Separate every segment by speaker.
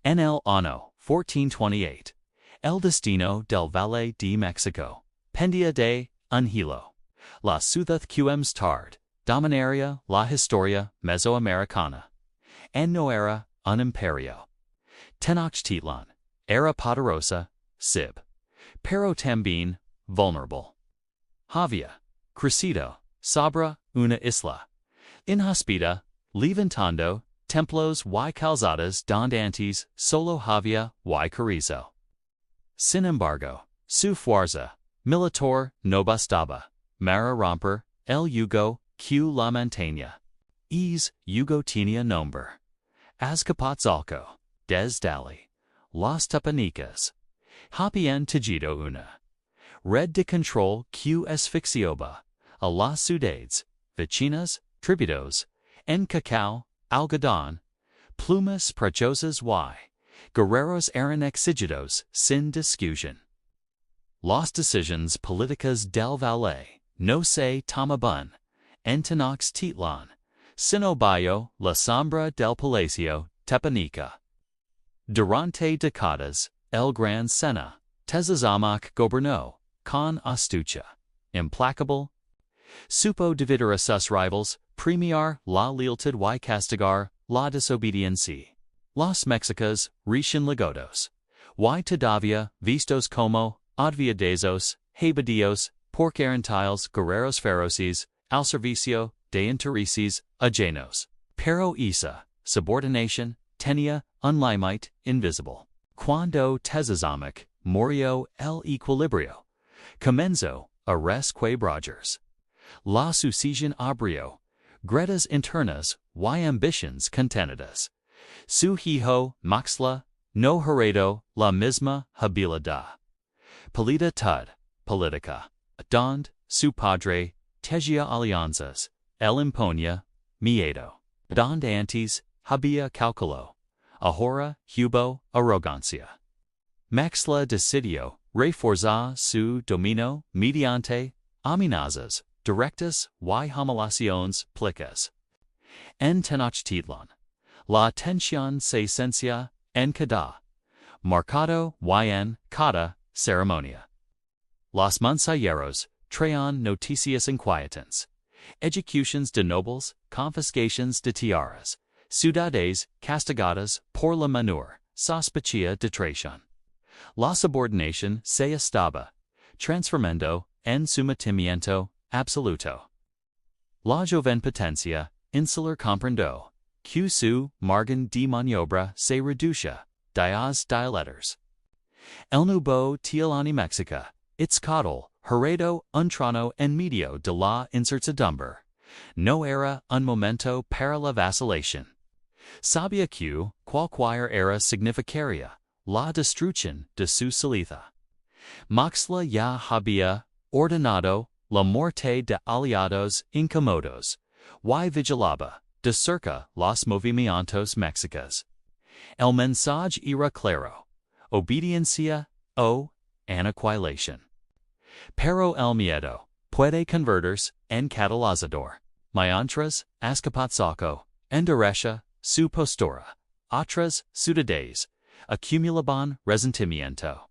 Speaker 1: En el año 1428, el destino del Valle de México pendía de un hilo. La ciudad que más tarde dominaría la historia mesoamericana. En no era un imperio. Tenochtitlan era poderosa, sí, pero también vulnerable. Había crecido sobre una isla inhóspita, levantando templos y calzadas donde antes solo había y carrizo. Sin embargo, su fuerza militar no bastaba para romper el yugo que la mantenía. Es yugo tenía nombre Azcapotzalco, desde las Tepanicas. Habían tejido una red de control que asfixiaba a las ciudades vecinas, tributos, en cacao, algodón, plumas preciosas y guerreros eran exigidos sin discusión. Las decisiones políticas del Valle no se tomaban en Tenochtitlan, sino bajo la sombra del Palacio Tepanica. Durante décadas, el Gran Sena Tezazamac gobernó con astucia implacable. Supo dividir a sus rivals, premiar la lealtad y castigar la desobediencia. Los mexicas recién legados, y todavía vistos como adviadesos, habedios, porque eran tales guerreros feroces, al servicio de intereses ajenos. Pero esa subordinación tenía un límite invisible. Cuando Tezazamac murió el equilibrio comenzó a resquebrajarse. La sucesión abrió grietas internas y ambiciones contenidas. Su hijo Maxla no heredó la misma habilidad. Política, donde su padre tejía alianzas, él imponía miedo. Donde antes había cálculo, ahora hubo arrogancia. Maxla decidió reforzar su dominio mediante amenazas directas y humiliaciones públicas. En Tenochtitlan, la tensión se sentía en cada mercado y en cada ceremonia. Los mensajeros traían noticias inquietantes, ejecuciones de nobles, confiscaciones de tierras, ciudades castigadas por la menor sospecha de traición. La subordinación se estaba transformando en sometimiento absoluto. La joven potencia insular comprendió que su margen de maniobra se reducía días dilaters. El nuevo Tialani Mexica, Itzcatl, heredó un trono en medio de la incertidumbre. No era un momento para la vacilación. Sabía que cualquier era significaría la destrucción de su salida. Maxla ya había ordenado la muerte de aliados incómodos y vigilaba de cerca los movimientos mexicas. El mensaje era claro: obediencia o aniquilación. Pero el miedo puede convertirse en catalizador. Mientras Azcapotzalco endereza su postura, otras ciudades acumulaban resentimiento.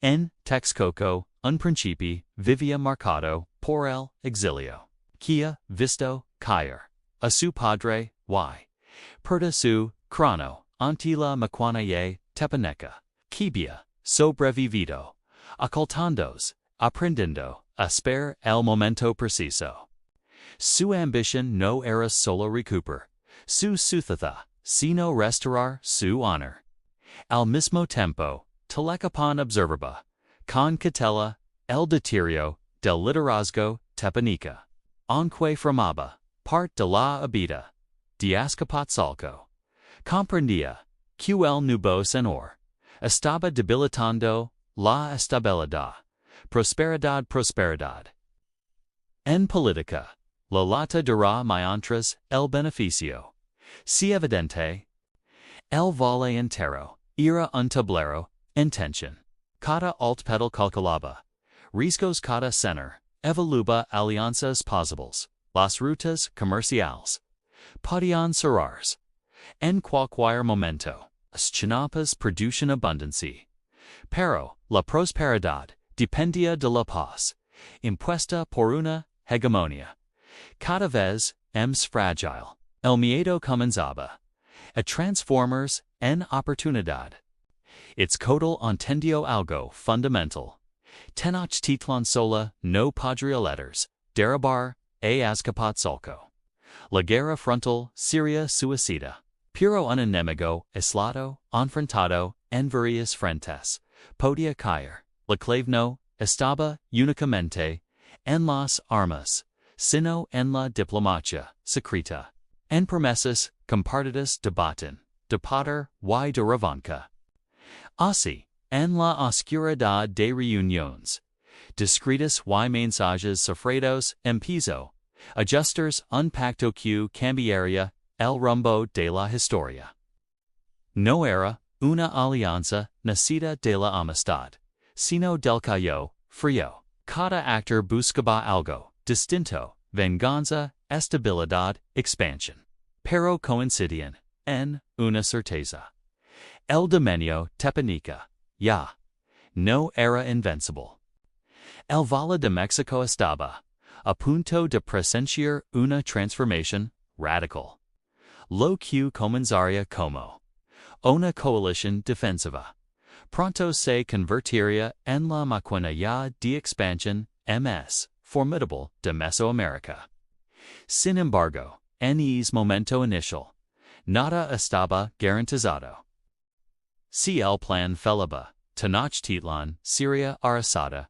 Speaker 1: En Texcoco, un príncipe vivía marcado por el exilio, que visto caer a su padre y perder su crono ante la maquinaria tepaneca, que había sobrevivido, ocultándose, aprendiendo a esperar el momento preciso. Su ambición no era solo recuperar su ciudad, sino restaurar su honor. Al mismo tiempo, Tlacopan observaba con cautela el deterioro del liderazgo tepaneca, aunque formaba parte de la habita de Azcapotzalco. Comprendía que el nuevo señor estaba debilitando la estabilidad, prosperidad. En política, la lata dura mientras el beneficio. Si evidente, el valle entero era un tablero en tensión. Cada altpedal calculaba riesgos, cada señor evaluaba alianzas posibles. Las rutas comerciales podían cerrarse en cualquier momento. Las chinapas producen abundancia. Pero la prosperidad dependía de la paz, impuesta por una hegemonía cada vez más fragile. El miedo comenzaba a transformarse en oportunidad. Its caudal entendió algo fundamental. Tenochtitlan sola no podría letters, derribar a Azcapotzalco. La guerra frontal sería suicida. Pero un enemigo aislado, enfrentado en varias frentes, podía caer. La clave no estaba únicamente en las armas, sino en la diplomacia secreta, en promesas compartidas de botín, de poder y de revancha. Así, en la oscuridad de reuniones, discretas y mensajes sofridos en piso, ajusters un pacto que cambiaría el rumbo de la historia. No era una alianza nacida de la amistad, sino del callo frío. Cada actor buscaba algo distinto, venganza, estabilidad, expansión. Pero coincidían en una certeza. El dominio tepanica, ya, no era invencible. El Valle de México estaba a punto de presenciar una transformación radical. Lo que comenzaría como una coalición defensiva, pronto se convertiría en la maquinaria de expansión más formidable de Mesoamérica. Sin embargo, en ese momento inicial, nada estaba garantizado. Si el plan fallaba, Tenochtitlan sería arrasada,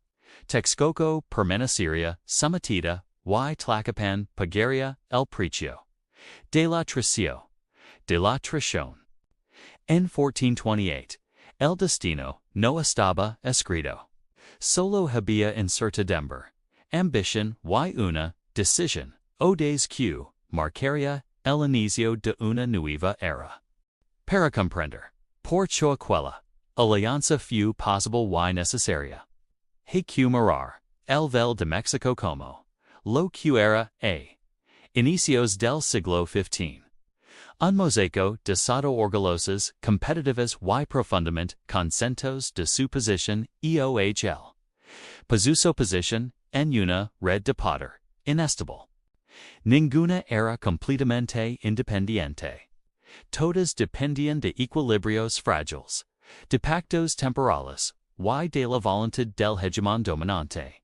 Speaker 1: Texcoco permanecería sometida y Tlacopan pagaría el precio de la traición. En 1428, el destino no estaba escrito. Solo había incertidumbre, ambición y una decisión, audace que marcaría el inicio de una nueva era. Para comprender, por aquella alianza fue posible y necesaria. Hay que mirar el Valle de México como lo que era a inicios del siglo XV. Un mosaico de orgullosas, competitivas y profundamente conscientes de su posición eohl. Puso posición en una red de poder inestable. Ninguna era completamente independiente. Todas dependían de equilibrios frágiles, de pactos temporales y de la voluntad del hegemón dominante.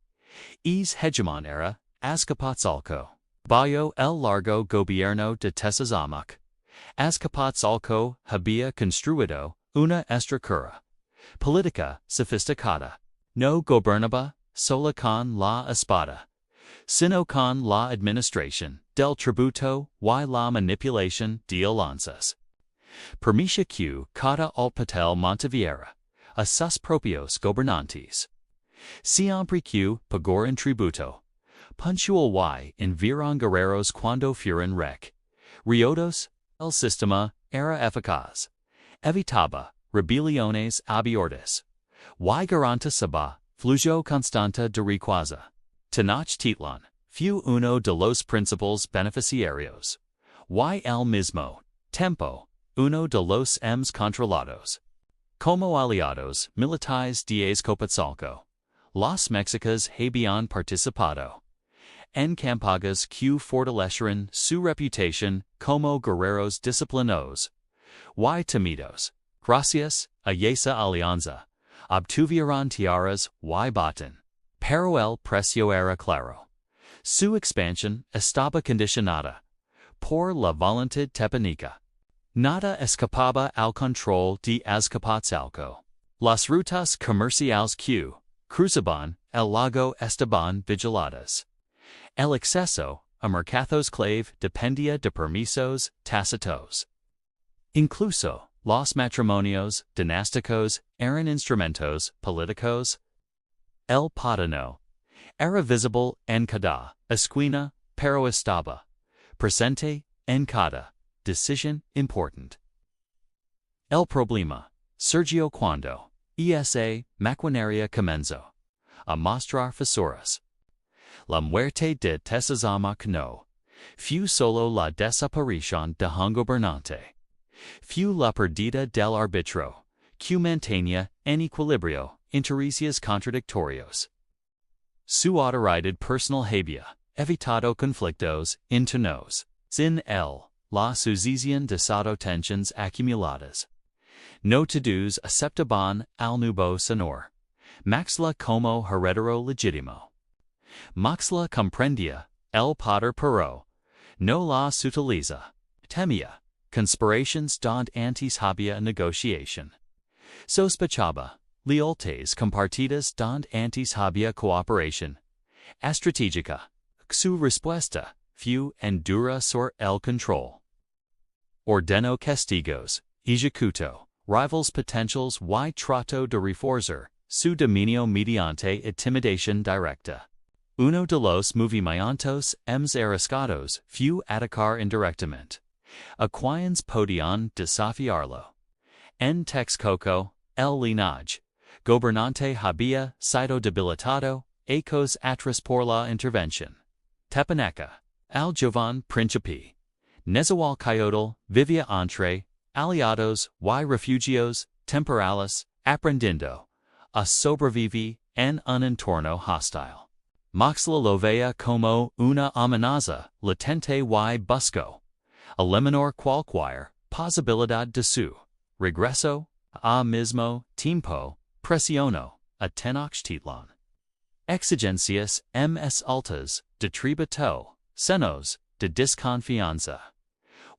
Speaker 1: Es hegemón era Azcapotzalco. Bajo el largo gobierno de Tezcazamac, Azcapotzalco había construido una estructura política sofisticada. No gobernaba solo con la espada, sino con la administración del tributo y la manipulación de alianzas. Permitió que cada alpatel mantuviera a sus propios gobernantes. Siempre que pagaron tributo, puntual y enviaron guerreros cuando fueron requeridos. El sistema era eficaz. Evitaba rebeliones abiertas. Y garantizaba flujo constante de riqueza. Tenochtitlan fue uno de los principales beneficiarios. Y al mismo tiempo, uno de los más controlados. Como aliados militares de Azcapotzalco, los mexicas habían participado en campañas que fortalecieron su reputación como guerreros disciplinados y temidos. Gracias a esa alianza, obtuvieron tierras y botín. Pero el precio era claro. Su expansión estaba condicionada por la voluntad tepanica. Nada escapaba al control de Azcapotzalco. Las rutas comerciales que cruzaban el lago estaban vigiladas. El acceso a mercados clave dependía de permisos tácitos. Incluso, los matrimonios dinásticos eran instrumentos políticos. El padrino era visible en cada esquina, pero estaba presente en cada decisión importante. El problema surgió cuando esa maquinaria comenzó a mostrar fisuras. La muerte de Tezcazamac no fue solo la desaparición de un gobernante, Fu la perdita del arbitro, que mantenía en equilibrio intereses contradictorios. Su autoridad personal había evitado conflictos internos. Sin él, la sucesión de tensiones acumuladas. No todos aceptaban al nuevo senor. Maxla como heredero legítimo. Maxla comprendía el poder pero no las utiliza. Temía conspiraciones donde antes había negociación. Sospechaba lealtades compartidas donde antes había cooperación. Estratégica. Su respuesta fue en dura sur el control. Ordenó castigos, ejecutó rivals potentials y trató de reforzar su dominio mediante intimidación directa. Uno de los movimientos más arriscados fue atacar indirectamente a quienes podían desafiarlo. En Texcoco, el linaje gobernante había sido debilitado ecos atrás por la intervención. Tepaneca, el joven príncipe, Nezahualcóyotl vivía entre aliados y refugios temporales, aprendiendo a sobrevivir en un entorno hostil. Moxla lo veía como una amenaza latente y buscó eliminar cualquier posibilidad de su regreso. Al mismo tiempo, presionó a Tenochtitlan. Exigencias más altas de tributo, senos de desconfianza.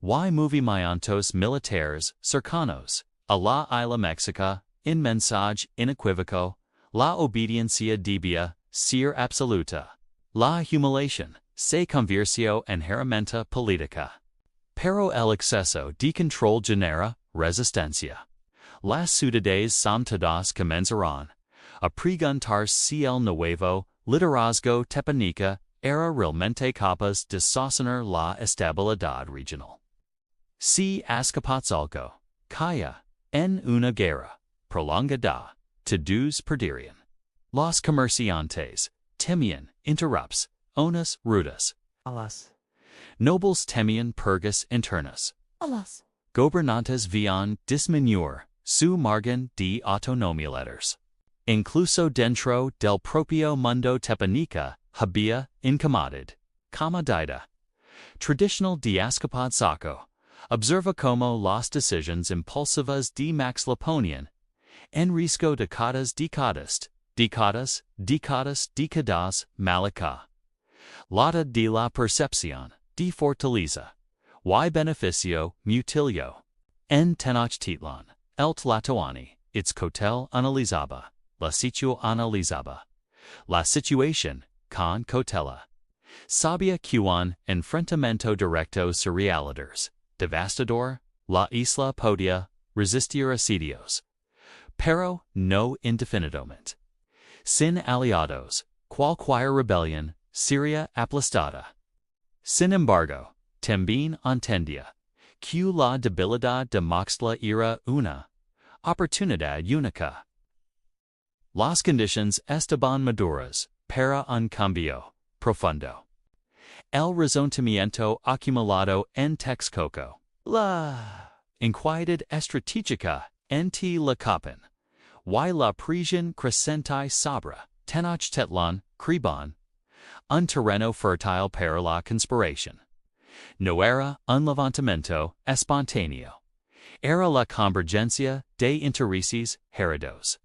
Speaker 1: Y movimientos militares cercanos a la isla Mexica, en mensaje inequívoco, la obediencia debía ser absoluta. La humiliación se convirtió en herramienta política. Pero el exceso de control genera resistencia. Las ciudades todas comenzaron a preguntarse si el nuevo liderazgo tepaneca era realmente capaz de sostener la estabilidad regional. Si Azcapotzalco caía en una guerra prolongada, todos perderían. Los comerciantes temían interrupts, unas rutas.
Speaker 2: Alas.
Speaker 1: Nobles temían purgas internas.
Speaker 2: Alas.
Speaker 1: Gobernantes veían disminuir su margen de autonomía. Incluso dentro del propio mundo tepaneca había incomodidad. Comodidad. Tradicional de Azcapotzalco. Observa como las decisiones impulsivas de Maxla ponían en riesgo décadas Malaca. Lata de la percepción de fortaleza y beneficio mutilio. En Tenochtitlan, el Tlatoani, its cotel analizaba, la situación con cautela. Sabía que un enfrentamiento directo surrealidades, devastador, la isla podía resistir asedios, pero no indefinidamente. Sin aliados, cualquier rebelión sería aplastada. Sin embargo, también entendía que la debilidad de Moxla era una oportunidad única. Las condiciones estaban maduras para un cambio profundo. El resentimiento acumulado en Texcoco, la inquietud estratégica entre la capan, y la presión creciente sobre Tenochtitlan creaban un terreno fértil para la conspiración. No era un levantamiento espontáneo, era la convergencia de intereses heredados.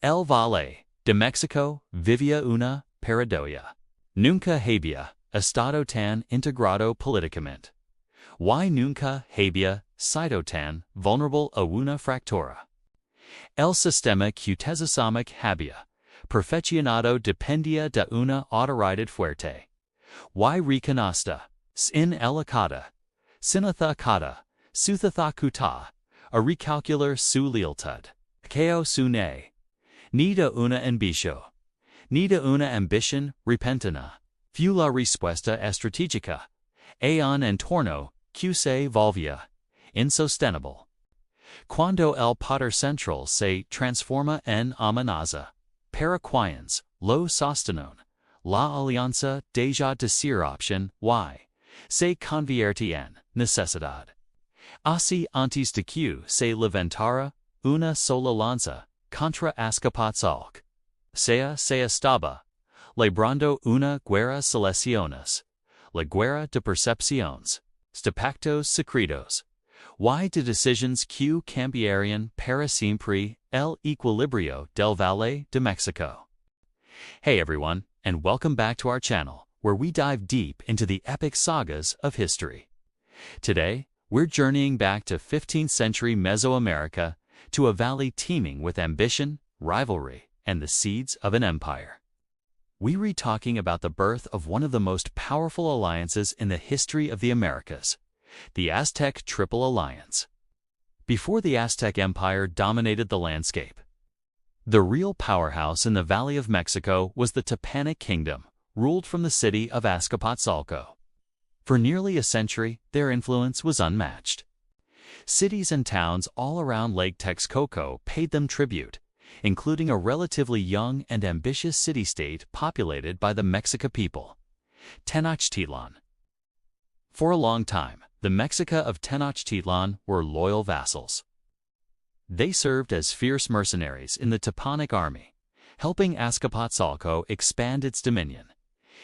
Speaker 1: El Valle de México vivía una paradoja. Nunca había estado tan integrado políticamente. Y nunca había sido tan vulnerable a una fractura. El sistema cuauhtémoc había perfeccionado dependía de una autoridad fuerte. Y reconocida, sin elacada, sin atacada, suthatacuta, a recalcular su lealtad. Kao su ni de una ambición repentina, fue la respuesta estratégica, a un entorno que se volvía insostenible. Cuando el poder central se transforma en amenaza, para quienes lo sostenon, la alianza deja de ser opción y se convierte en necesidad. Así antes de que se levantara una sola lanza contra Azcapotzalco, se estaba librando una guerra selecciones, la guerra de percepciones, de pactos secretos, y de decisiones que cambiarían para siempre el equilibrio del Valle de México. Hey everyone, and welcome back to our channel, where we dive deep into the epic sagas of history. Today, we're journeying back to 15th century Mesoamerica, to a valley teeming with ambition, rivalry, and the seeds of an empire. We read talking about the birth of one of the most powerful alliances in the history of the Americas, the Aztec Triple Alliance. Before the Aztec Empire dominated the landscape, the real powerhouse in the Valley of Mexico was the Tepanic Kingdom, ruled from the city of Azcapotzalco. For nearly a century, their influence was unmatched. Cities and towns all around Lake Texcoco paid them tribute, including a relatively young and ambitious city-state populated by the Mexica people, Tenochtitlan. For a long time, the Mexica of Tenochtitlan were loyal vassals. They served as fierce mercenaries in the Tepanic army, helping Azcapotzalco expand its dominion.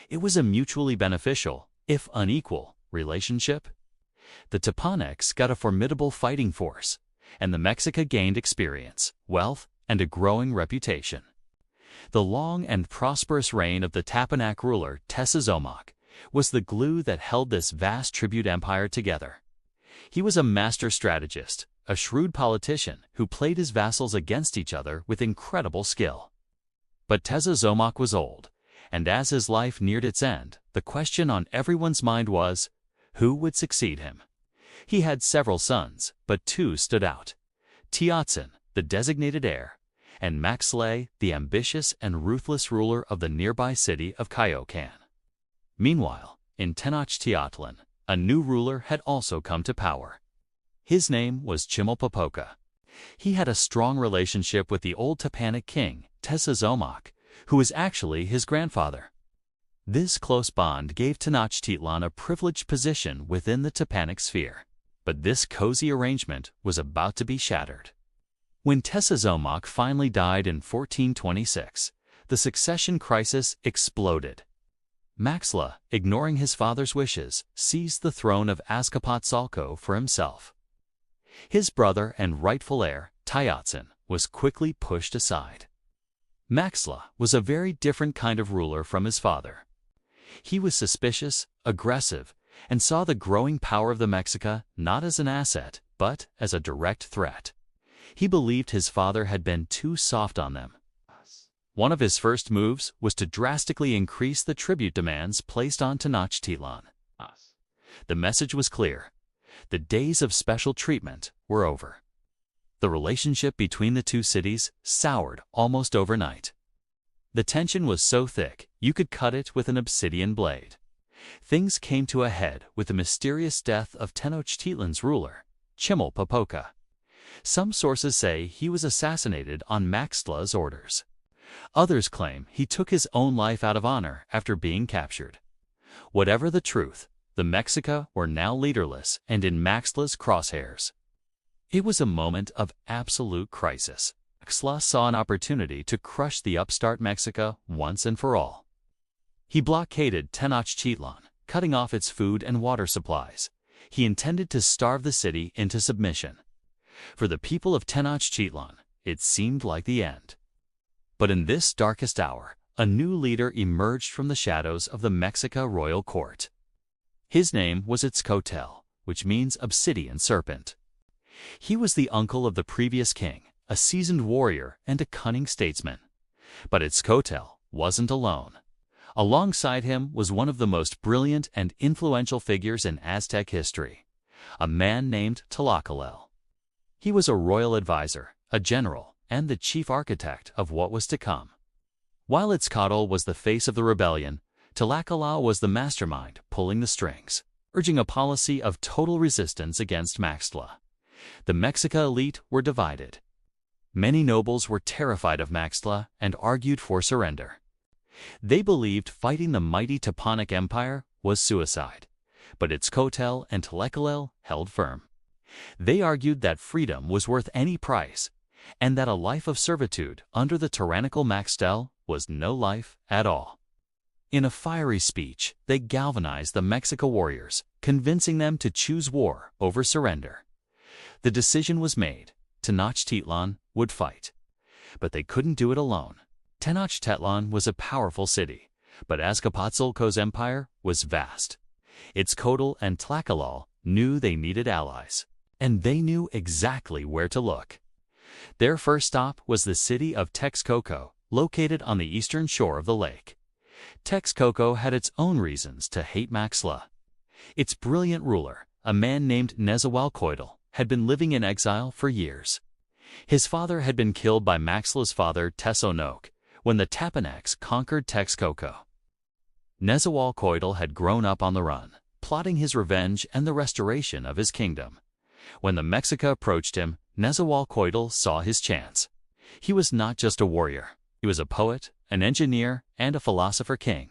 Speaker 1: It was a mutually beneficial, if unequal, relationship. The Tepanics got a formidable fighting force, and the Mexica gained experience, wealth, and a growing reputation. The long and prosperous reign of the Tepanic ruler Tezozómoc was the glue that held this vast tribute empire together. He was a master strategist, a shrewd politician who played his vassals against each other with incredible skill. But Tezozómoc was old, and as his life neared its end, the question on everyone's mind was, who would succeed him? He had several sons, but two stood out: Tenochtitlan, the designated heir, and Maxle, the ambitious and ruthless ruler of the nearby city of Coyoacán. Meanwhile, in Tenochtitlan, a new ruler had also come to power. His name was Chimalpopoca. He had a strong relationship with the old Tepanic king, Tezozómoc, who was actually his grandfather. This close bond gave Tenochtitlan a privileged position within the Tepanic sphere. But this cozy arrangement was about to be shattered. When Tezozómoc finally died in 1426, the succession crisis exploded. Maxle, ignoring his father's wishes, seized the throne of Azcapotzalco for himself. His brother and rightful heir, Tenochtitlan, was quickly pushed aside. Maxle was a very different kind of ruler from his father. He was suspicious, aggressive, and saw the growing power of the Mexica not as an asset, but as a direct threat. He believed his father had been too soft on them. One of his first moves was to drastically increase the tribute demands placed on Tenochtitlan. The message was clear: the days of special treatment were over. The relationship between the two cities soured almost overnight. The tension was so thick, you could cut it with an obsidian blade. Things came to a head with the mysterious death of Tenochtitlan's ruler, Chimalpopoca. Some sources say he was assassinated on Maxle's orders. Others claim he took his own life out of honor after being captured. Whatever the truth, the Mexica were now leaderless and in Maxle's crosshairs. It was a moment of absolute crisis. Maxle saw an opportunity to crush the upstart Mexica once and for all. He blockaded Tenochtitlan, cutting off its food and water supplies. He intended to starve the city into submission. For the people of Tenochtitlan, it seemed like the end. But in this darkest hour, a new leader emerged from the shadows of the Mexica royal court. His name was Itzcoatl, which means obsidian serpent. He was the uncle of the previous king, a seasoned warrior and a cunning statesman. But Itzcoatl wasn't alone. Alongside him was one of the most brilliant and influential figures in Aztec history, a man named Tlacaelel. He was a royal advisor, a general, and the chief architect of what was to come. While Itzcoatl was the face of the rebellion, Tlacaelel was the mastermind pulling the strings, urging a policy of total resistance against Maxle. The Mexica elite were divided. Many nobles were terrified of Maxle and argued for surrender. They believed fighting the mighty Tepanic Empire was suicide, but Itzcoatl and Tlacaelel held firm. They argued that freedom was worth any price, and that a life of servitude under the tyrannical Maxtel was no life at all. In a fiery speech, they galvanized the Mexica warriors, convincing them to choose war over surrender. The decision was made: Tenochtitlan would fight. But they couldn't do it alone. Tenochtitlan was a powerful city, but Azcapotzalco's empire was vast. Its Codal and Tlaxcala knew they needed allies, and they knew exactly where to look. Their first stop was the city of Texcoco, located on the eastern shore of the lake. Texcoco had its own reasons to hate Maxtla. Its brilliant ruler, a man named Nezahualcóyotl, had been living in exile for years. His father had been killed by Maxtla's father Tezonok when the Tepanecs conquered Texcoco. Nezahualcóyotl had grown up on the run, plotting his revenge and the restoration of his kingdom. When the Mexica approached him, Nezahualcóyotl saw his chance. He was not just a warrior. He was a poet, an engineer, and a philosopher king.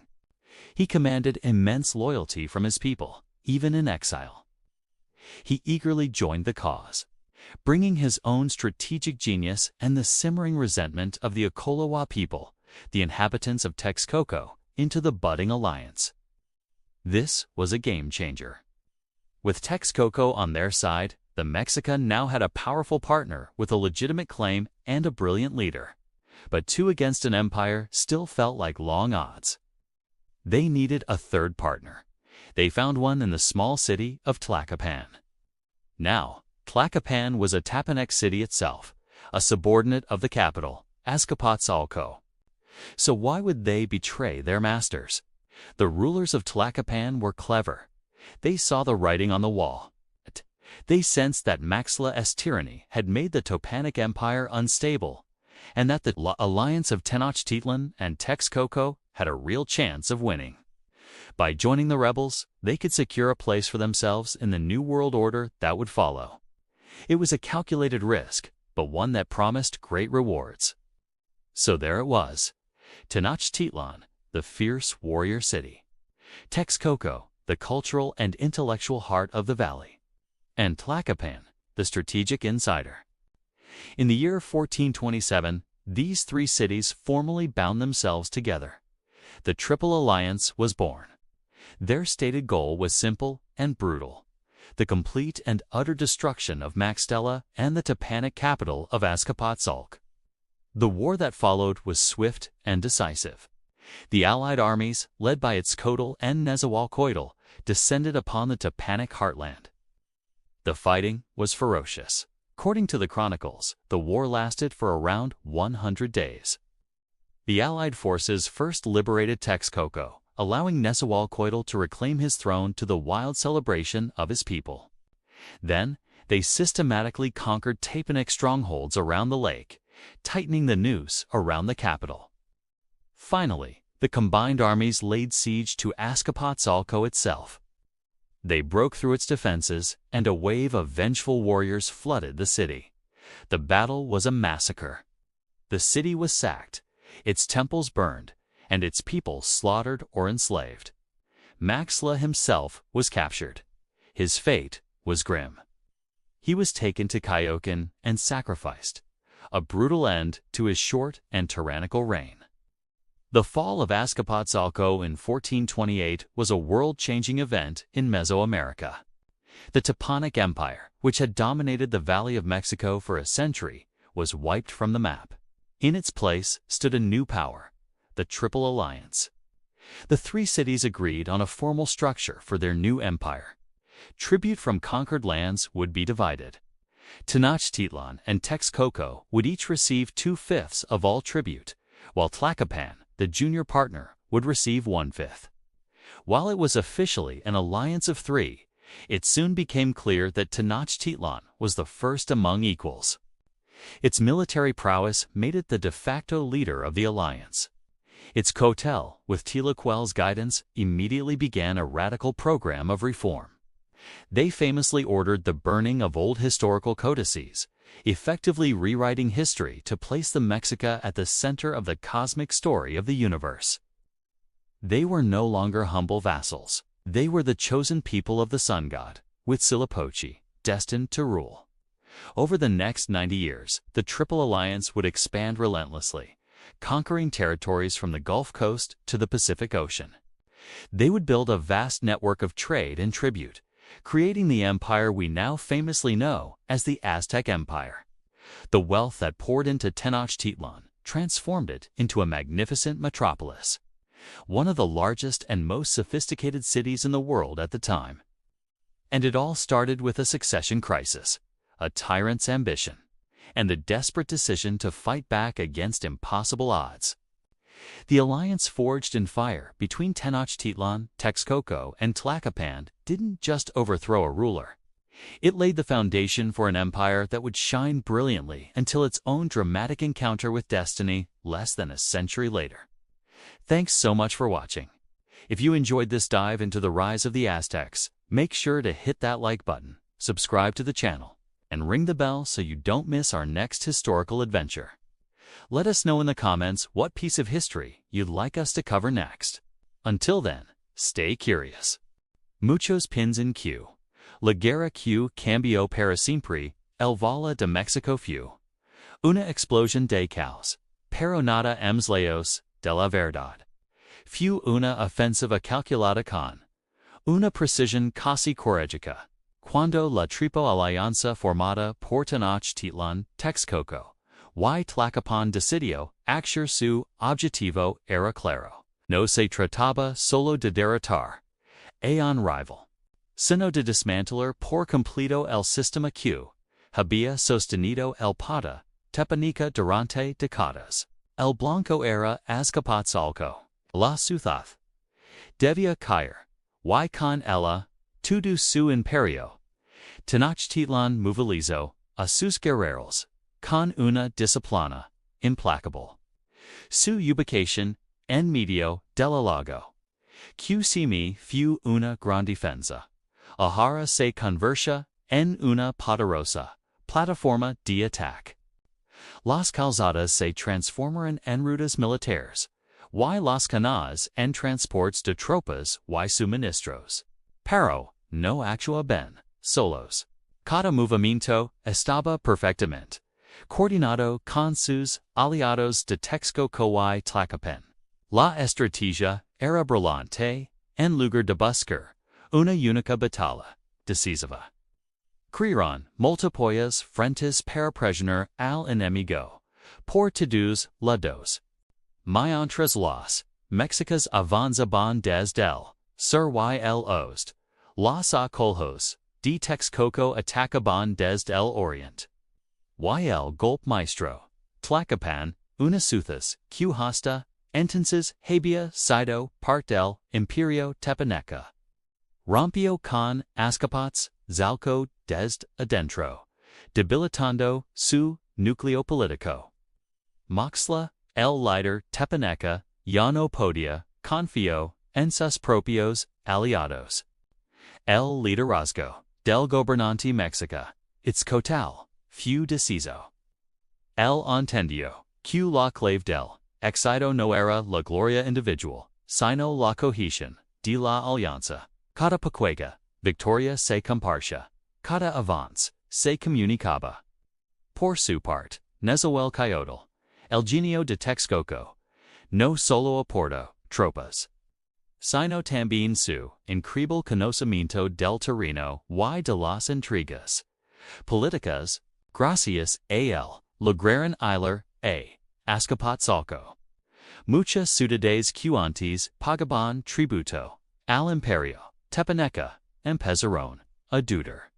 Speaker 1: He commanded immense loyalty from his people, even in exile. He eagerly joined the cause, bringing his own strategic genius and the simmering resentment of the Ocolawá people, the inhabitants of Texcoco, into the budding alliance. This was a game changer. With Texcoco on their side, the Mexica now had a powerful partner with a legitimate claim and a brilliant leader. But two against an empire still felt like long odds. They needed a third partner. They found one in the small city of Tlacopan. Now, Tlacopan was a Tepanec city itself, a subordinate of the capital, Azcapotzalco. So why would they betray their masters? The rulers of Tlacopan were clever. They saw the writing on the wall. They sensed that Maxtla's tyranny had made the Topanic Empire unstable, and that the alliance of Tenochtitlan and Texcoco had a real chance of winning. By joining the rebels, they could secure a place for themselves in the new world order that would follow. It was a calculated risk, but one that promised great rewards. So there it was: Tenochtitlan, the fierce warrior city; Texcoco, the cultural and intellectual heart of the valley; and Tlacopan, the strategic insider. In the year 1427, these three cities formally bound themselves together. The Triple Alliance was born. Their stated goal was simple and brutal: the complete and utter destruction of Maxtela and the Tepanic capital of Azcapotzalco. The war that followed was swift and decisive. The Allied armies, led by its Codal and Nezahualcóyotl, descended upon the Tepanic heartland. The fighting was ferocious. According to the chronicles, the war lasted for around 100 days. The Allied forces first liberated Texcoco, allowing Nezahualcóyotl to reclaim his throne to the wild celebration of his people. Then, they systematically conquered Tepanec strongholds around the lake, tightening the noose around the capital. Finally, the combined armies laid siege to Azcapotzalco itself. They broke through its defenses, and a wave of vengeful warriors flooded the city. The battle was a massacre. The city was sacked, its temples burned, and its people slaughtered or enslaved. Maxtla himself was captured. His fate was grim. He was taken to Cayocan and sacrificed, a brutal end to his short and tyrannical reign. The fall of Azcapotzalco in 1428 was a world-changing event in Mesoamerica. The Tepanic Empire, which had dominated the Valley of Mexico for a century, was wiped from the map. In its place stood a new power, the Triple Alliance. The three cities agreed on a formal structure for their new empire. Tribute from conquered lands would be divided. Tenochtitlan and Texcoco would each receive 2/5 of all tribute, while Tlacopan, the junior partner, would receive 1/5. While it was officially an alliance of three, it soon became clear that Tenochtitlan was the first among equals. Its military prowess made it the de facto leader of the alliance. Its Cotel, with Tlaquel's guidance, immediately began a radical program of reform. They famously ordered the burning of old historical codices, effectively rewriting history to place the Mexica at the center of the cosmic story of the universe. They were no longer humble vassals. They were the chosen people of the sun god, Huitzilopochtli, destined to rule. Over the next 90 years, the Triple Alliance would expand relentlessly, conquering territories from the Gulf Coast to the Pacific Ocean. They would build a vast network of trade and tribute, creating the empire we now famously know as the Aztec Empire. The wealth that poured into Tenochtitlan transformed it into a magnificent metropolis, one of the largest and most sophisticated cities in the world at the time. And it all started with a succession crisis, a tyrant's ambition, and the desperate decision to fight back against impossible odds. The alliance forged in fire between Tenochtitlan, Texcoco, and Tlacopan didn't just overthrow a ruler. It laid the foundation for an empire that would shine brilliantly until its own dramatic encounter with destiny less than a century later. Thanks so much for watching. If you enjoyed this dive into the rise of the Aztecs, make sure to hit that like button, subscribe to the channel, and ring the bell so you don't miss our next historical adventure. Let us know in the comments what piece of history you'd like us to cover next. Until then, stay curious. Muchos pins en Q. La guerra que cambió para siempre el Valle de México fue una explosión de caos, pero nada más lejos de la verdad. Fue una ofensiva calculada con una precisión casi quirúrgica, cuando la Triple Alianza formada por Tenochtitlan, Texcoco, y Tlacopan decidió actuar su objetivo era claro. No se trataba solo de derrotar a un rival, sino de desmantelar por completo el sistema que había sostenido el poder tepánico durante décadas. El blanco era Azcapotzalco. La ciudad debía caer, y con ella todo su imperio. Tenochtitlan movilizó a sus guerreros con una disciplina implacable. Su ubicación en medio del lago, que semi fue una gran defensa, ahora se convirtió en una poderosa plataforma de ataque. Las calzadas se transformaron en rutas militares, y los canales en transportes de tropas y suministros. Pero no actuaban solos. Cada movimiento estaba perfectamente coordinado con sus aliados de Texcoco y Tlacopan. La estrategia era brillante en lugar de buscar una única batalla decisiva. Crearon multiples frentes para presionar al enemigo por todos lados. Mientras los Mexicas avanzaban desde el sur y el oeste, los acolhos de Texcoco atacaban desde el oriente. Y el golpe maestro, Tlacopan, una ciudad que hasta entonces había sido parte del Imperio Tepaneca, rompió con Azcapotzalco desde adentro, debilitando su núcleo político. Moxla, el líder Tepaneca, ya no podía confiar en sus propios aliados. El liderazgo del gobernante Mexica, its total, fue deciso. El entendió que la clave del éxito no era la gloria individual, sino la cohesión de la alianza. Cada pequeña victoria se compartía, cada avance se comunicaba. Por su parte, Nezahualcóyotl, el genio de Texcoco, no solo aportó tropas, sino también su increíble conocimiento del terreno y de las intrigas políticas. Gracias a él, lograron hilar a Azcapotzalco muchas ciudades que antes pagaban tributo al Imperio Tepaneca empezaron a dudar.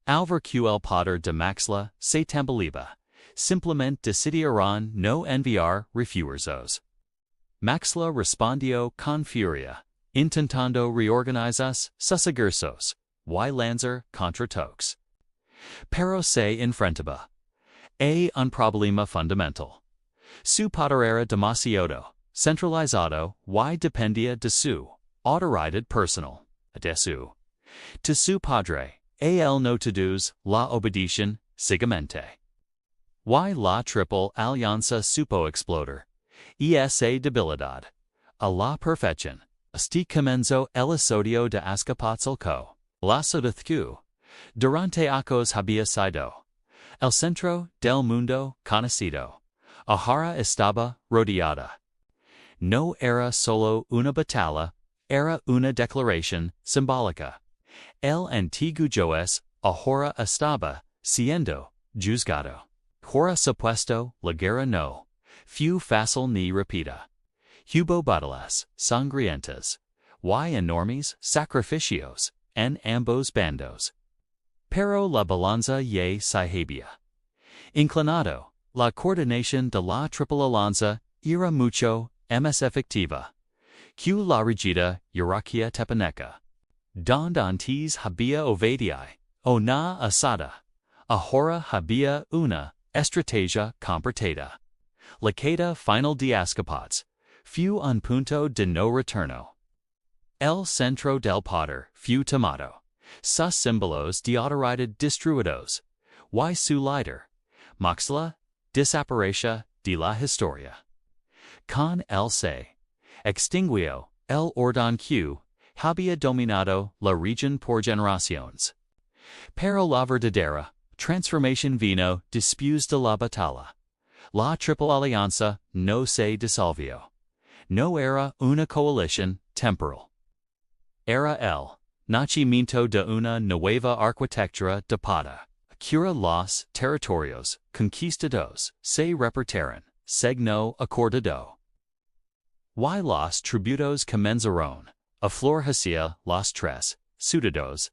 Speaker 1: Al ver que el poder de Moxla se tambaleaba, simplemente decidieron no enviar refuerzos. Moxla respondió con furia, intentando reorganizar sus ejércitos y lanzar contraataques. Pero se enfrentaba a un problema fundamental. Su poder era demasiado centralizado y dependía de su autoridad personal, de su padre. Él no todos la obedecían ciegamente. Y la Triple Alianza supo explotar esa debilidad a la perfección. Así comenzó el episodio de Azcapotzalco. La ciudad que Durante años había sido el centro del mundo conocido. Ahora estaba rodeada. No era solo una batalla, era una declaración simbólica. El antiguo juez ahora estaba siendo juzgado. Por supuesto, la guerra no fue fácil ni rápida. Hubo batallas sangrientas y enormes sacrificios en ambos bandos. Pero la balanza ya se había inclinado. La coordinación de la Triple Alianza era mucho más efectiva que la rígida jerarquía tepaneca. Donde antes había obediencia una asada, ahora había una estrategia compartida. La caída final de Azcapotzalco fue un punto de no retorno. El centro del poder fue tomado. Sus símbolos de autoridad destruidos. Y su líder, Moxla, desapareció de la historia. Con él se extinguió el orden que había dominado la región por generaciones. Pero la verdadera transformación vino después de la batalla. La Triple Alianza no se disolvió. No era una coalición temporal. Era el nacimiento de una nueva arquitectura de paz. Cura los territorios conquistados se repartieron, según acordado. Y los tributos comenzaron a flor hacia los tres ciudades.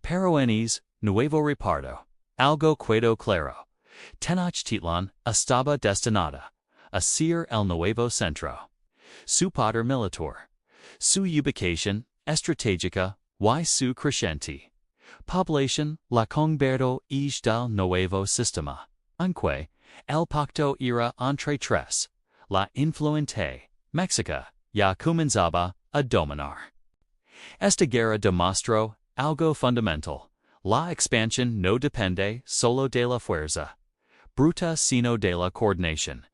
Speaker 1: Pero en ese nuevo reparto, algo quedó claro. Tenochtitlan estaba destinada a ser el nuevo centro. Su poder militar, su ubicación estratégica y su creciente población la convirtió del nuevo sistema. Aunque el pacto era entre tres, la influente Mexica ya comenzaba a dominar. Esta guerra demostró algo fundamental. La expansión no depende solo de la fuerza bruta sino de la coordinación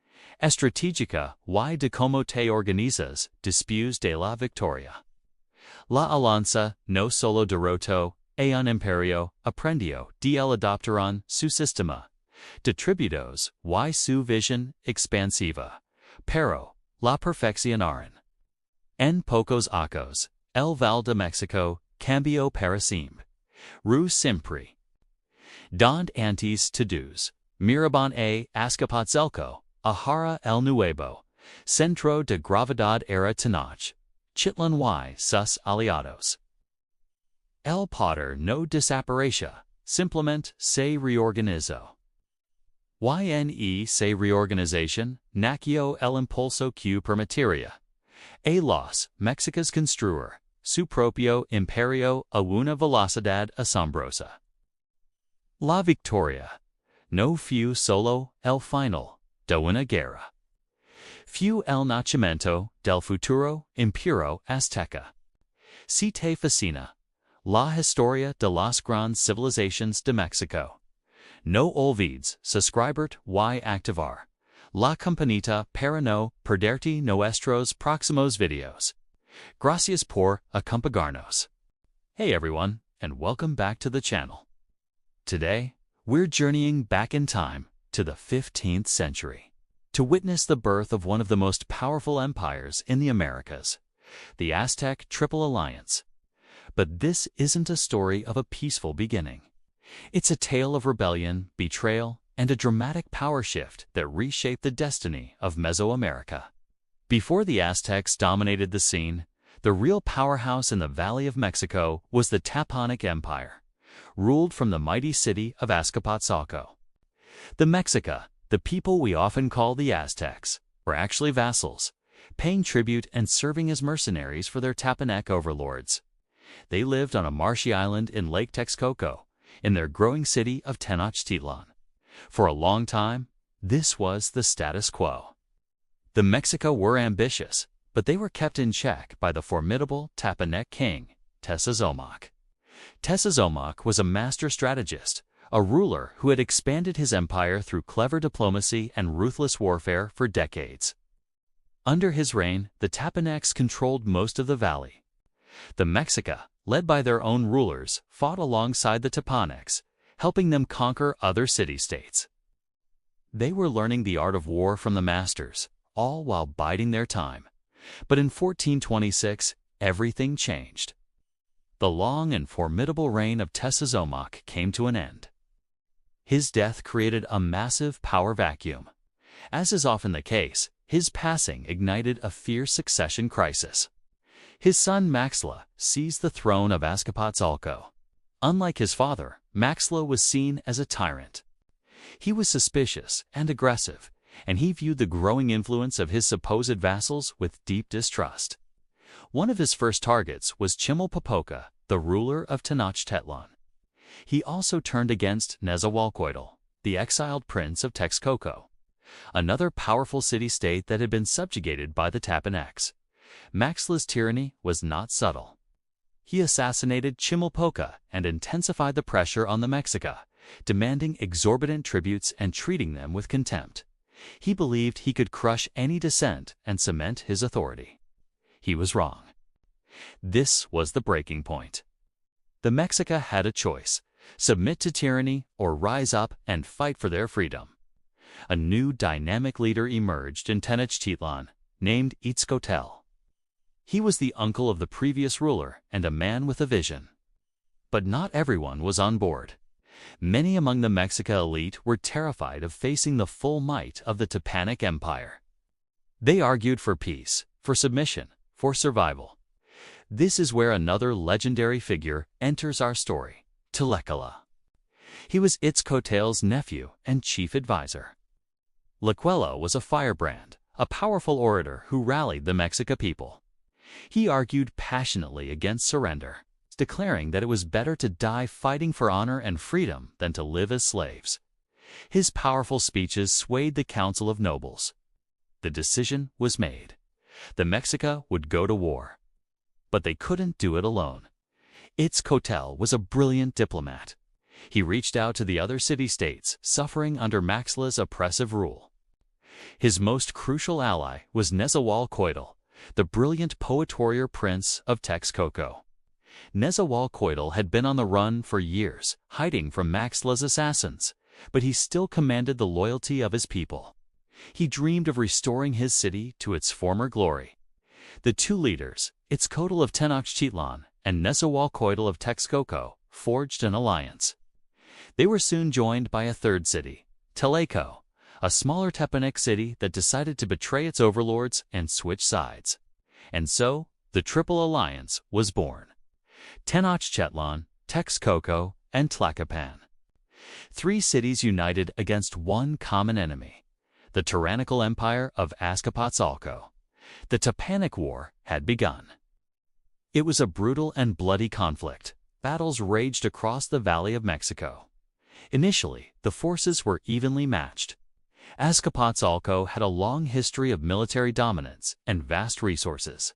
Speaker 1: estratégica y de cómo te organizas después de la victoria. La alianza no solo derrotó a un imperio, aprendió de él adoptaron su sistema de tributos y su visión expansiva, pero la perfeccionaron. En pocos años, el Valle de México cambió para siempre. Donde antes todos miraban a Azcapotzalco, ahora el nuevo centro de gravedad era Tenochtitlan y sus aliados. El poder no desapareció, simplemente se reorganizó. Y en esa reorganización nació el impulso que permitiría a los mexicas construir su propio imperio a una velocidad asombrosa. La victoria no fue solo el final de una guerra. Fue el nacimiento del futuro imperio azteca. Si te fascina la historia de las grandes civilizaciones de México, no olvides suscribirte y activar la campanita para no perderte nuestros próximos videos. Gracias por acompañarnos. Hey everyone, and welcome back to the channel. Today, we're journeying back in time to the 15th century to witness the birth of one of the most powerful empires in the Americas, the Aztec Triple Alliance. But this isn't a story of a peaceful beginning. It's a tale of rebellion, betrayal, and a dramatic power shift that reshaped the destiny of Mesoamerica. Before the Aztecs dominated the scene, the real powerhouse in the Valley of Mexico was the Teponic Empire, ruled from the mighty city of Azcapotzalco. The Mexica, the people we often call the Aztecs, were actually vassals, paying tribute and serving as mercenaries for their Tepanec overlords. They lived on a marshy island in Lake Texcoco, in their growing city of Tenochtitlan. For a long time, this was the status quo. The Mexica were ambitious, but they were kept in check by the formidable Tepanec king, Tezcatlipoca. Tezcatlipoca was a master strategist, a ruler who had expanded his empire through clever diplomacy and ruthless warfare for decades. Under his reign, the Tepanecs controlled most of the valley. The Mexica, led by their own rulers, fought alongside the Teponeks, helping them conquer other city-states. They were learning the art of war from the masters, all while biding their time. But in 1426, everything changed. The long and formidable reign of Tezozómoc came to an end. His death created a massive power vacuum. As is often the case, his passing ignited a fierce succession crisis. His son Maxla seized the throne of Azcapotzalco. Unlike his father, Maxla was seen as a tyrant. He was suspicious and aggressive, and he viewed the growing influence of his supposed vassals with deep distrust. One of his first targets was Chimalpopoca, the ruler of Tenochtitlan. He also turned against Nezahualcóyotl, the exiled prince of Texcoco, another powerful city-state that had been subjugated by the Teponeks. Maxla's tyranny was not subtle. He assassinated Chimalpopoca and intensified the pressure on the Mexica, demanding exorbitant tributes and treating them with contempt. He believed he could crush any dissent and cement his authority. He was wrong. This was the breaking point. The Mexica had a choice: submit to tyranny or rise up and fight for their freedom. A new dynamic leader emerged in Tenochtitlan, named Itzcoatl. He was the uncle of the previous ruler and a man with a vision. But not everyone was on board. Many among the Mexica elite were terrified of facing the full might of the Teponec Empire. They argued for peace, for submission, for survival. This is where another legendary figure enters our story, Tlacuache. He was Itzcoatl's nephew and chief advisor. Tlacuache was a firebrand, a powerful orator who rallied the Mexica people. He argued passionately against surrender, declaring that it was better to die fighting for honor and freedom than to live as slaves. His powerful speeches swayed the Council of Nobles. The decision was made. The Mexica would go to war. But they couldn't do it alone. Itzcoatl was a brilliant diplomat. He reached out to the other city-states suffering under Maxla's oppressive rule. His most crucial ally was Nezahualcóyotl, the brilliant poet-warrior prince of Texcoco. Nezahualcóyotl had been on the run for years, hiding from Maxla's assassins, but he still commanded the loyalty of his people. He dreamed of restoring his city to its former glory. The two leaders, Itzcoatl of Tenochtitlan and Nezahualcóyotl of Texcoco, forged an alliance. They were soon joined by a third city, Tlaco, a smaller Teponec city that decided to betray its overlords and switch sides. And so, the Triple Alliance was born. Tenochtitlan, Texcoco, and Tlacopan. Three cities united against one common enemy, the tyrannical empire of Azcapotzalco. The Teponec War had begun. It was a brutal and bloody conflict. Battles raged across the Valley of Mexico. Initially, the forces were evenly matched. Azcapotzalco had a long history of military dominance and vast resources.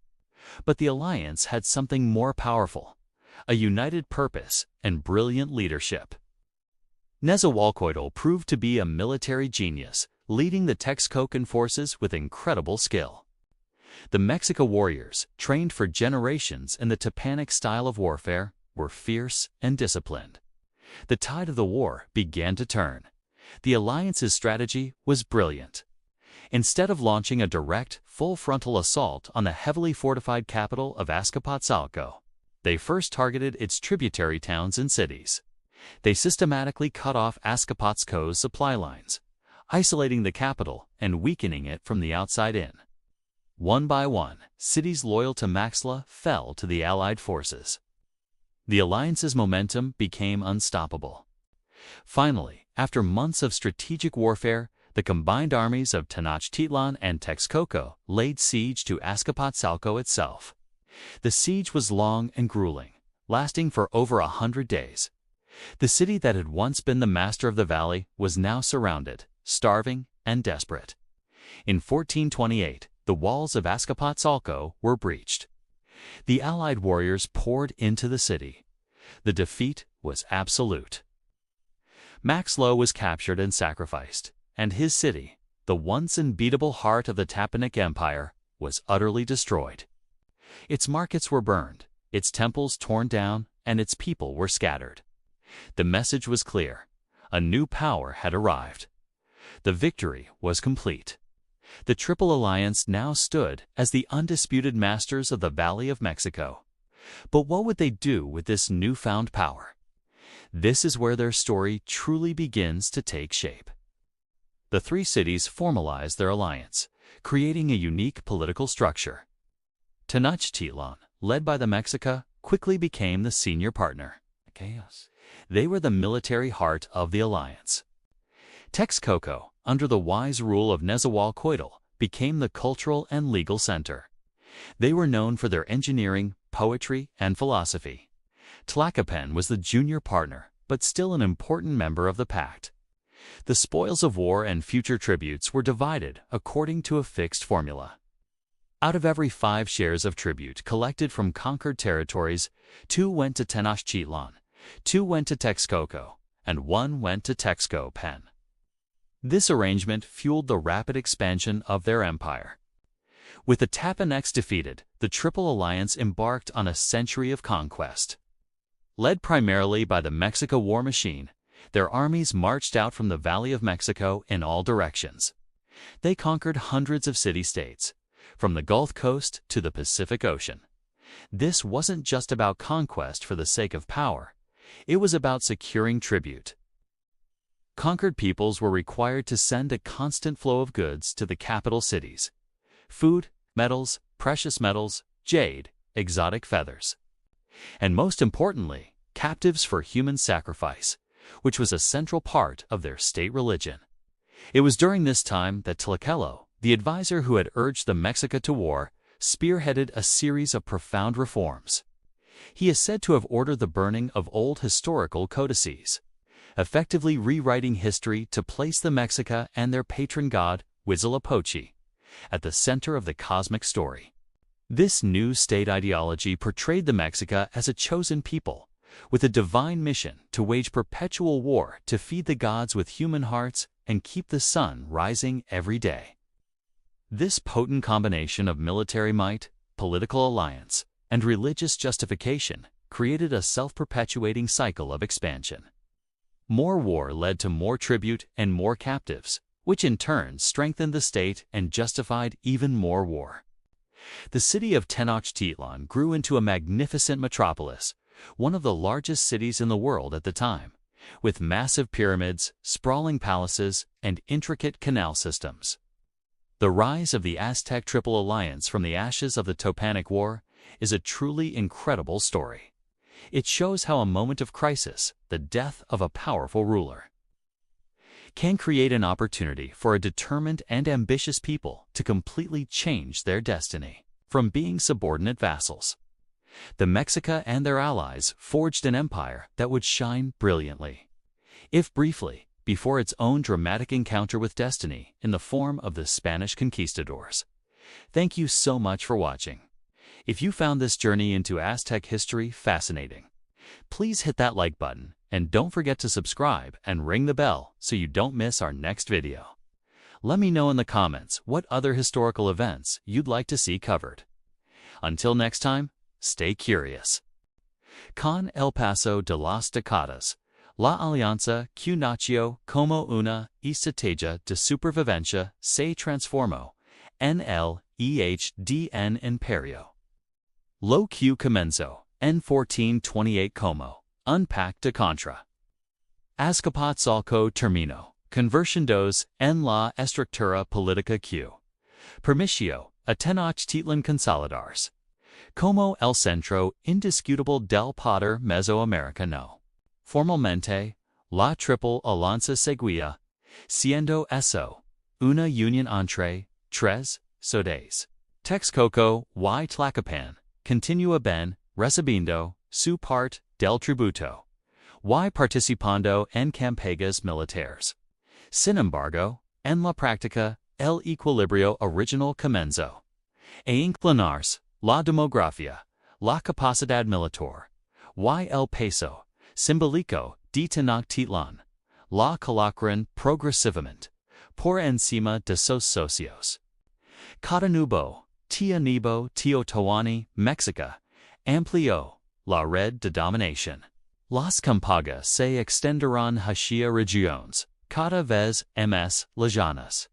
Speaker 1: But the alliance had something more powerful: a united purpose and brilliant leadership. Nezahualcóyotl proved to be a military genius, leading the Texcocan forces with incredible skill. The Mexica warriors, trained for generations in the Teponec style of warfare, were fierce and disciplined. The tide of the war began to turn. The alliance's strategy was brilliant. Instead of launching a direct, full-frontal assault on the heavily fortified capital of Azcapotzalco, they first targeted its tributary towns and cities. They systematically cut off Azcapotzalco's supply lines, isolating the capital and weakening it from the outside in. One by one, cities loyal to Maxla fell to the Allied forces. The alliance's momentum became unstoppable. Finally, after months of strategic warfare, the combined armies of Tenochtitlan and Texcoco laid siege to Azcapotzalco itself. The siege was long and grueling, lasting for over 100 days. The city that had once been the master of the valley was now surrounded, starving and desperate. In 1428, the walls of Azcapotzalco were breached. The Allied warriors poured into the city. The defeat was absolute. Maxla was captured and sacrificed, and his city, the once unbeatable heart of the Teponec Empire, was utterly destroyed. Its markets were burned, its temples torn down, and its people were scattered. The message was clear. A new power had arrived. The victory was complete. The Triple Alliance now stood as the undisputed masters of the Valley of Mexico. But what would they do with this newfound power? This is where their story truly begins to take shape. The three cities formalized their alliance, creating a unique political structure. Tenochtitlan, led by the Mexica, quickly became the senior partner. They were the military heart of the alliance. Texcoco, under the wise rule of Nezahualcóyotl, became the cultural and legal center. They were known for their engineering, poetry, and philosophy. Tlacopan was the junior partner, but still an important member of the pact. The spoils of war and future tributes were divided according to a fixed formula. Out of every 5 shares of tribute collected from conquered territories, 2 went to Tenochtitlan, 2 went to Texcoco, and 1 went to Texcoco. This arrangement fueled the rapid expansion of their empire. With the Tapanecs defeated, the Triple Alliance embarked on a century of conquest. Led primarily by the Mexica war machine, their armies marched out from the Valley of Mexico in all directions. They conquered hundreds of city-states, from the Gulf Coast to the Pacific Ocean. This wasn't just about conquest for the sake of power. It was about securing tribute. Conquered peoples were required to send a constant flow of goods to the capital cities: food, metals, precious metals, jade, exotic feathers. And most importantly, captives for human sacrifice, which was a central part of their state religion. It was during this time that Tlacopan, the advisor who had urged the Mexica to war, spearheaded a series of profound reforms. He is said to have ordered the burning of old historical codices, effectively rewriting history to place the Mexica and their patron god, Huitzilopochtli, at the center of the cosmic story. This new state ideology portrayed the Mexica as a chosen people, with a divine mission to wage perpetual war to feed the gods with human hearts and keep the sun rising every day. This potent combination of military might, political alliance, and religious justification created a self-perpetuating cycle of expansion. More war led to more tribute and more captives, which in turn strengthened the state and justified even more war. The city of Tenochtitlan grew into a magnificent metropolis, one of the largest cities in the world at the time, with massive pyramids, sprawling palaces, and intricate canal systems. The rise of the Aztec Triple Alliance from the ashes of the Topanic War is a truly incredible story. It shows how a moment of crisis, the death of a powerful ruler, can create an opportunity for a determined and ambitious people to completely change their destiny from being subordinate vassals. The Mexica and their allies forged an empire that would shine brilliantly, if briefly, before its own dramatic encounter with destiny in the form of the Spanish conquistadors. Thank you so much for watching. If you found this journey into Aztec history fascinating, please hit that like button and don't forget to subscribe and ring the bell so you don't miss our next video. Let me know in the comments what other historical events you'd like to see covered. Until next time, stay curious. Con el paso de las décadas, la alianza que nació como una estrategia de supervivencia se transformó en el Imperio. Lo que comenzó en 1428 como un pacto contra. Azcapotzalco terminó, convirtiéndose en la estructura política que permitió a Tenochtitlan consolidarse como el centro indiscutible del poder mesoamericano. Formalmente, la Triple Alianza seguía siendo eso, una unión entre tres ciudades. Texcoco y Tlacopan continúa ben recibiendo su parte del tributo y participando en campañas militares. Sin embargo, en la práctica, el equilibrio original comenzó a inclinarse. La demografía, la capacidad militar, y el peso simbólico de Tenochtitlan, la colocaron progresivamente por encima de sus socios. Cada nuevo Teotihuacán, Mexica, amplió la red de dominación. Las campagas se extenderán hacia regiones cada vez más lejanas,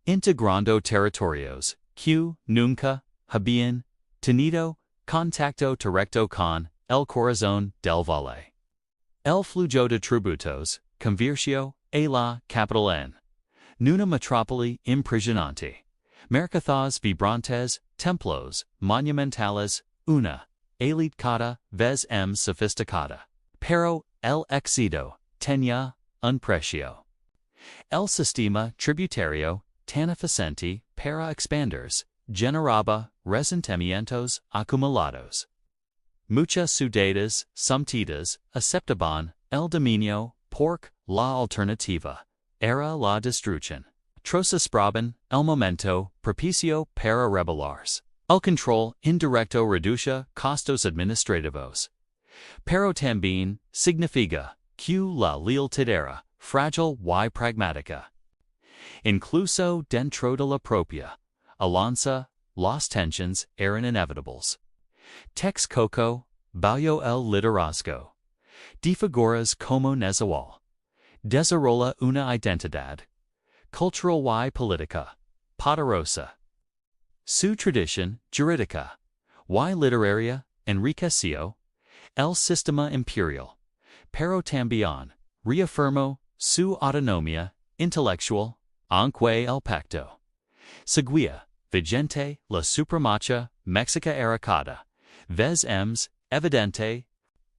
Speaker 1: integrando territorios que nunca habían tenido contacto directo con el corazón del valle. El flujo de tributos convirtió a la capital en una metrópoli impresionante. Mercados vibrantes, templos monumentales, una élite cada vez más sofisticada. Pero el éxito tenía un precio. El sistema tributario tan eficiente para expandirse generaba resentimientos acumulados. Muchas ciudades sometidas aceptaban el dominio porque la alternativa era la destrucción. Otros esperaban el momento propicio para rebelarse. El control indirecto reduce costos administrativos, pero también significa que la lealtad era frágil y pragmática. Incluso dentro de la propia alianza, las tensiones eran inevitables. Texcoco bajo el liderazgo de figuras como Nezahual desarrolla una identidad cultural y política poderosa. Su tradición jurídica y literaria enriqueció el sistema imperial, pero también reafirmó su autonomía intelectual, aunque el pacto seguía vigente. La supremacía Mexica era cada vez más evidente.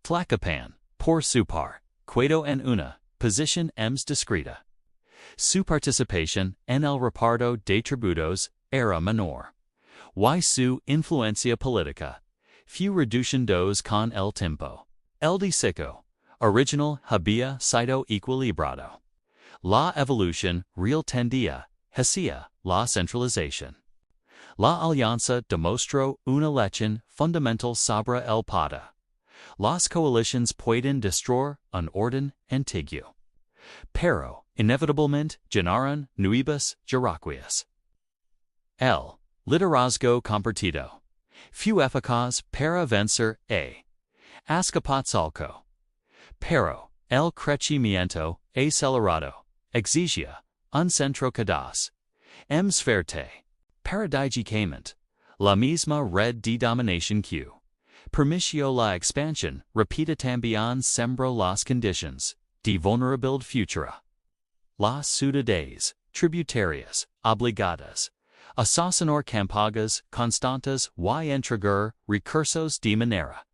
Speaker 1: Tlacopan, por su par, quedó en una posición más discreta. Su participación en el reparto de tributos era menor, y su influencia política fue reduciéndose con el tiempo. El diseño original había sido equilibrado. La evolución real tendía hacia la centralización. La alianza demostró una lección fundamental sobre el poder. Las coaliciones pueden destruir un orden antiguo, pero inevitablemente generaron nuevas jerarquías. El liderazgo compartido fue eficaz para vencer a Azcapotzalco, pero el crecimiento acelerado exigía un centro capaz más fuerte. Paradigicamente, la misma red de dominación que permitió la expansión rápida también sembró las condiciones de vulnerabilidad futura. Las ciudades tributarias obligadas a sostener campagas constantes y entregar recursos de manera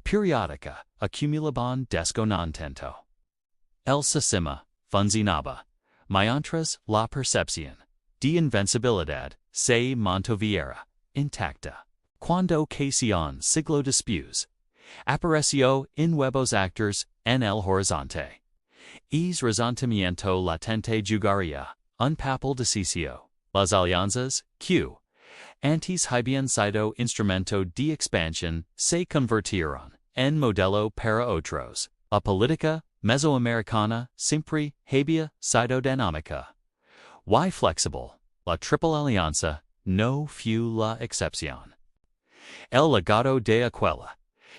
Speaker 1: periódica acumulaban descontento. El sistema funcionaba mientras la percepción de invencibilidad se mantuviera intacta. Cuando casi un siglo después, apareció nuevos actores en el horizonte. Es resentimiento latente jugaría un papel decisivo. Las alianzas, que antes habían sido instrumento de expansión, se convirtieron en modelo para otros. La política mesoamericana siempre había sido dinámica y flexible. La Triple Alianza no fue la excepción. El legado de aquella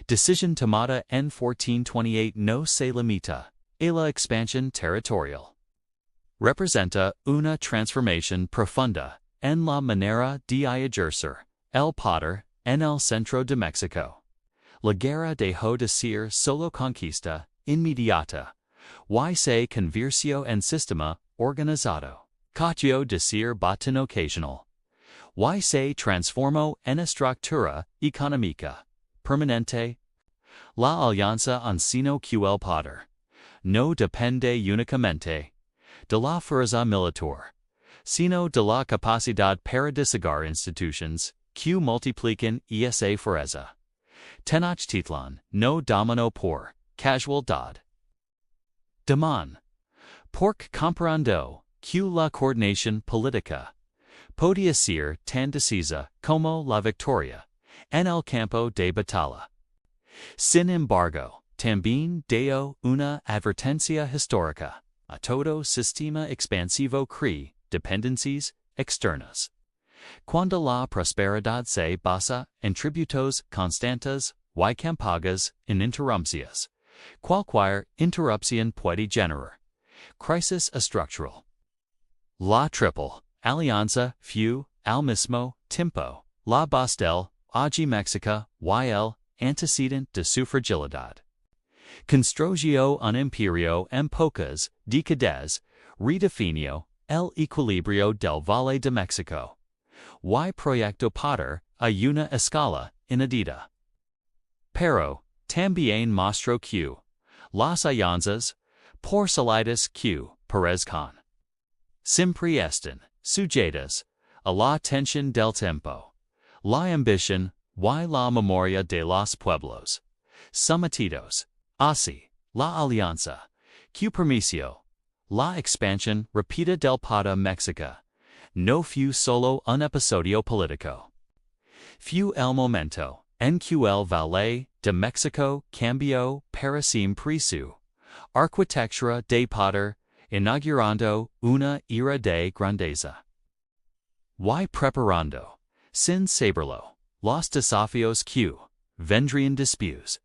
Speaker 1: decisión tomada en 1428 no se limita a la expansión territorial. Representa una transformación profunda en la manera de ejercer el poder en el centro de México. La guerra dejó de ser solo conquista inmediata y se convirtió en sistema organizado. Cambió de ser botín ocasional y se transformó en estructura económica permanente. La alianza enseñó que el poder no depende únicamente de la fuerza militar, sino de la capacidad para disegar instituciones que multipliquen esa fuerza. Tenochtitlan no dominó por casualidad. Damán, porque comprendió que la coordinación política podía ser tan decisa como la victoria en el campo de batalla. Sin embargo, también dio una advertencia histórica a todo sistema expansivo crea dependencias externas. Cuando la prosperidad se basa en tributos constantes y campagas ininterrumpidas, cualquier interrupción puede generar crisis estructural. La Triple Alianza fue, al mismo tiempo, la base del Valle de México y el antecedente de su fragilidad. Construyó un imperio en pocas décadas, redefinió el equilibrio del Valle de México y proyectó para a una escala inédita. Pero también mostró que las alianzas, por salidas que parezcan siempre están sujetas a la tensión del tiempo, la ambición y la memoria de los pueblos sometidos. Así, la alianza que permitió la expansión rápida del Valle de México no fue solo un episodio político. Fue el momento en que el Valle de México cambió para siempre su arquitectura de poder, inaugurando una era de grandeza. Y preparando, sin saberlo, los desafíos que vendrían después.